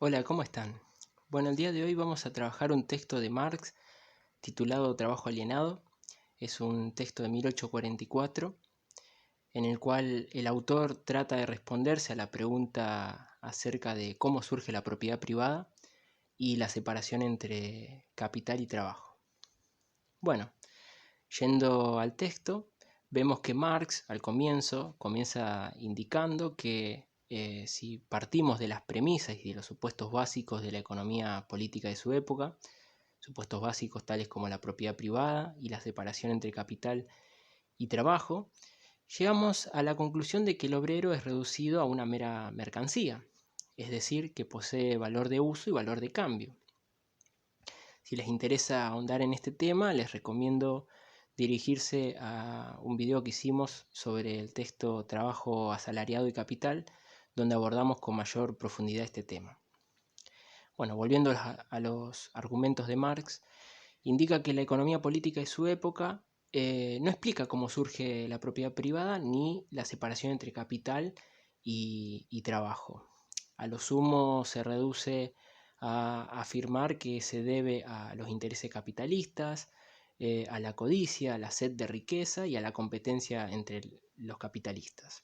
Hola, ¿cómo están? Bueno, el día de hoy vamos a trabajar un texto de Marx titulado Trabajo alienado. Es un texto de 1844 en el cual el autor trata de responderse a la pregunta acerca de cómo surge la propiedad privada y la separación entre capital y trabajo. Bueno, yendo al texto, vemos que Marx al comienzo comienza indicando que si partimos de las premisas y de los supuestos básicos de la economía política de su época, supuestos básicos tales como la propiedad privada y la separación entre capital y trabajo, llegamos a la conclusión de que el obrero es reducido a una mera mercancía, es decir, que posee valor de uso y valor de cambio. Si les interesa ahondar en este tema, les recomiendo dirigirse a un video que hicimos sobre el texto Trabajo asalariado y capital, donde abordamos con mayor profundidad este tema. Bueno, volviendo a los argumentos de Marx, indica que la economía política de su época no explica cómo surge la propiedad privada ni la separación entre capital y trabajo. A lo sumo se reduce a afirmar que se debe a los intereses capitalistas, a la codicia, a la sed de riqueza y a la competencia entre los capitalistas.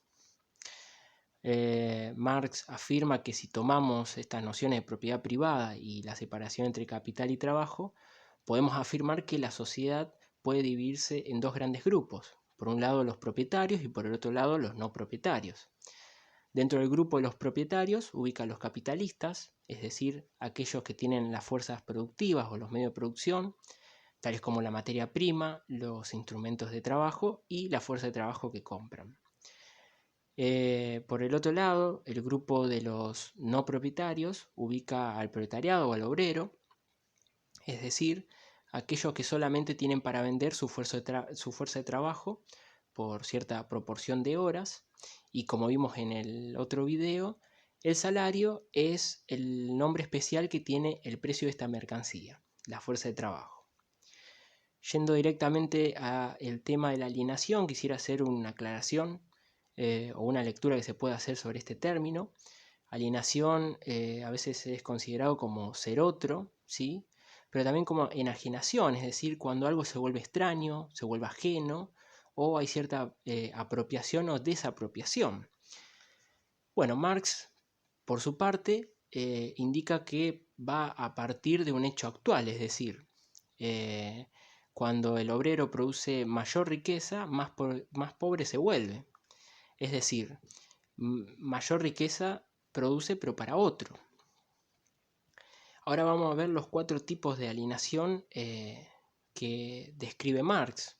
Marx afirma que si tomamos estas nociones de propiedad privada y la separación entre capital y trabajo, podemos afirmar que la sociedad puede dividirse en dos grandes grupos. Por un lado los propietarios y por el otro lado los no propietarios. Dentro del grupo de los propietarios ubica a los capitalistas, es decir, aquellos que tienen las fuerzas productivas o los medios de producción, tales como la materia prima, los instrumentos de trabajo y la fuerza de trabajo que compran. Por el otro lado, el grupo de los no propietarios ubica al proletariado o al obrero, es decir, aquellos que solamente tienen para vender su fuerza de trabajo por cierta proporción de horas, y como vimos en el otro video, el salario es el nombre especial que tiene el precio de esta mercancía, la fuerza de trabajo. Yendo directamente al tema de la alienación, quisiera hacer una aclaración o una lectura que se puede hacer sobre este término. Alienación a veces es considerado como ser otro, ¿sí? Pero también como enajenación, es decir, cuando algo se vuelve extraño, se vuelve ajeno, o hay cierta apropiación o desapropiación. Bueno, Marx, por su parte, indica que va a partir de un hecho actual, es decir, eh, cuando el obrero produce mayor riqueza, más pobre se vuelve. Es decir, mayor riqueza produce pero para otro. Ahora vamos a ver los 4 tipos de alienación que describe Marx.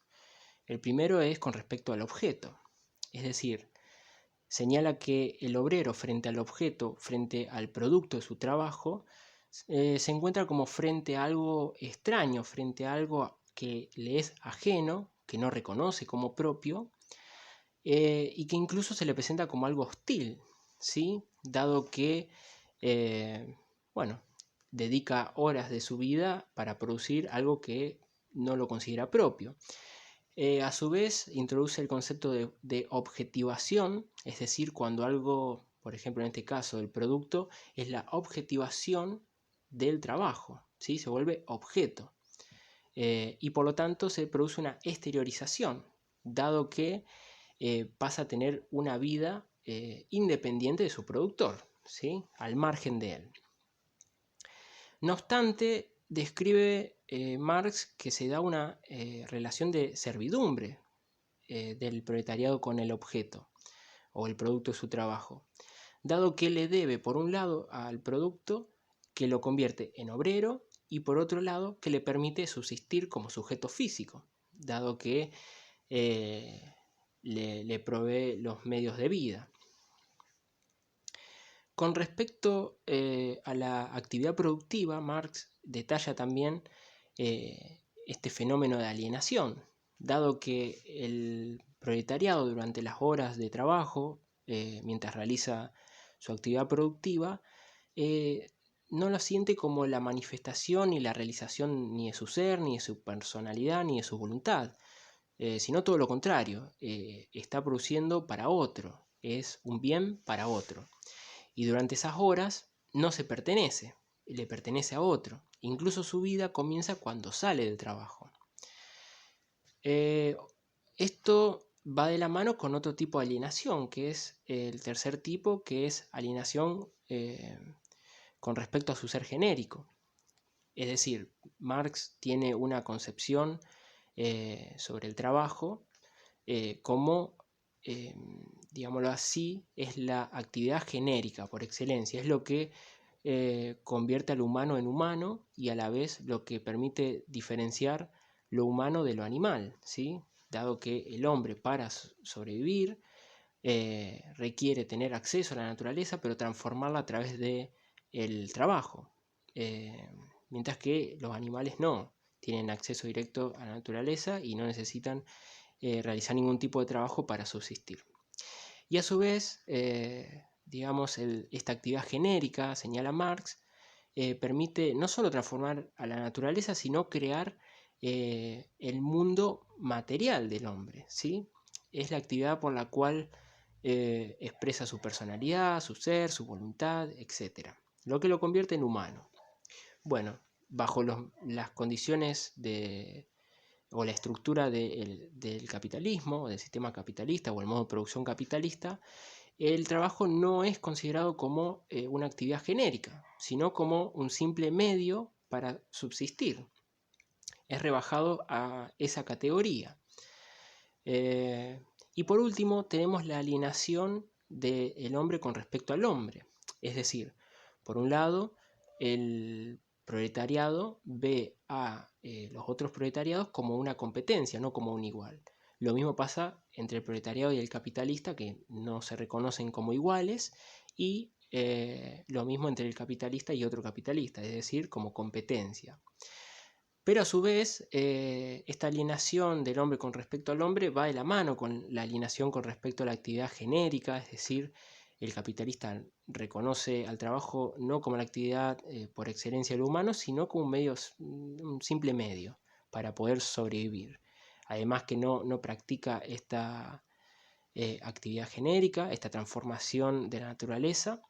El primero es con respecto al objeto, es decir, señala que el obrero frente al objeto, frente al producto de su trabajo, se encuentra como frente a algo extraño, frente a algo que le es ajeno, que no reconoce como propio, y que incluso se le presenta como algo hostil, ¿sí? Dado que, bueno, dedica horas de su vida para producir algo que no lo considera propio. A su vez, introduce el concepto de objetivación, es decir, cuando algo, por ejemplo en este caso el producto, es la objetivación del trabajo, ¿sí? Se vuelve objeto. Y por lo tanto se produce una exteriorización, dado que pasa a tener una vida independiente de su productor, ¿sí? Al margen de él. No obstante, describe Marx que se da una relación de servidumbre del proletariado con el objeto o el producto de su trabajo, dado que le debe por un lado al producto que lo convierte en obrero y por otro lado que le permite subsistir como sujeto físico, dado que le provee los medios de vida. Con respecto a la actividad productiva, Marx detalla también este fenómeno de alienación, dado que el proletariado durante las horas de trabajo, mientras realiza su actividad productiva, no lo siente como la manifestación y la realización ni de su ser, ni de su personalidad, ni de su voluntad, sino todo lo contrario, está produciendo para otro, es un bien para otro. Y durante esas horas no se pertenece, le pertenece a otro. Incluso su vida comienza cuando sale del trabajo. Esto va de la mano con otro tipo de alienación, que es el tercer tipo, que es alienación con respecto a su ser genérico. Es decir, Marx tiene una concepción sobre el trabajo como, digámoslo así, es la actividad genérica por excelencia, es lo que convierte al humano en humano y a la vez lo que permite diferenciar lo humano de lo animal, ¿sí? Dado que el hombre para sobrevivir requiere tener acceso a la naturaleza, pero transformarla a través del trabajo, mientras que los animales no, tienen acceso directo a la naturaleza y no necesitan realizar ningún tipo de trabajo para subsistir. Y a su vez, digamos, esta actividad genérica, señala Marx, permite no solo transformar a la naturaleza, sino crear el mundo material del hombre, ¿sí? Es la actividad por la cual expresa su personalidad, su ser, su voluntad, etc. Lo que lo convierte en humano. Bueno, bajo las condiciones o la estructura del capitalismo, del sistema capitalista o el modo de producción capitalista, el trabajo no es considerado como una actividad genérica, sino como un simple medio para subsistir. Es rebajado a esa categoría. Y por último tenemos la alienación del hombre con respecto al hombre. Es decir, por un lado, el proletariado ve a los otros proletariados como una competencia, no como un igual. Lo mismo pasa entre el proletariado y el capitalista, que no se reconocen como iguales, y lo mismo entre el capitalista y otro capitalista, es decir, como competencia. Pero a su vez, esta alienación del hombre con respecto al hombre va de la mano con la alienación con respecto a la actividad genérica, es decir, el capitalista reconoce al trabajo no como la actividad por excelencia del humano, sino como un simple medio para poder sobrevivir. Además que no practica esta actividad genérica, esta transformación de la naturaleza,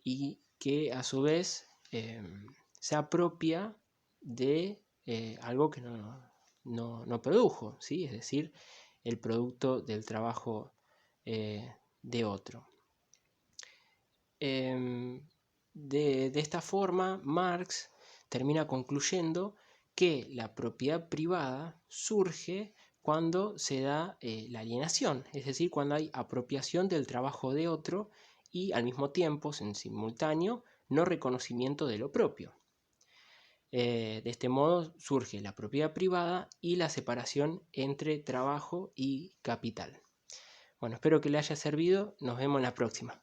y que a su vez se apropia de algo que no produjo, ¿sí? Es decir, el producto del trabajo de otro. De esta forma, Marx termina concluyendo que la propiedad privada surge cuando se da la alienación, es decir, cuando hay apropiación del trabajo de otro y al mismo tiempo, en simultáneo, no reconocimiento de lo propio. De este modo surge la propiedad privada y la separación entre trabajo y capital. Bueno, espero que le haya servido. Nos vemos en la próxima.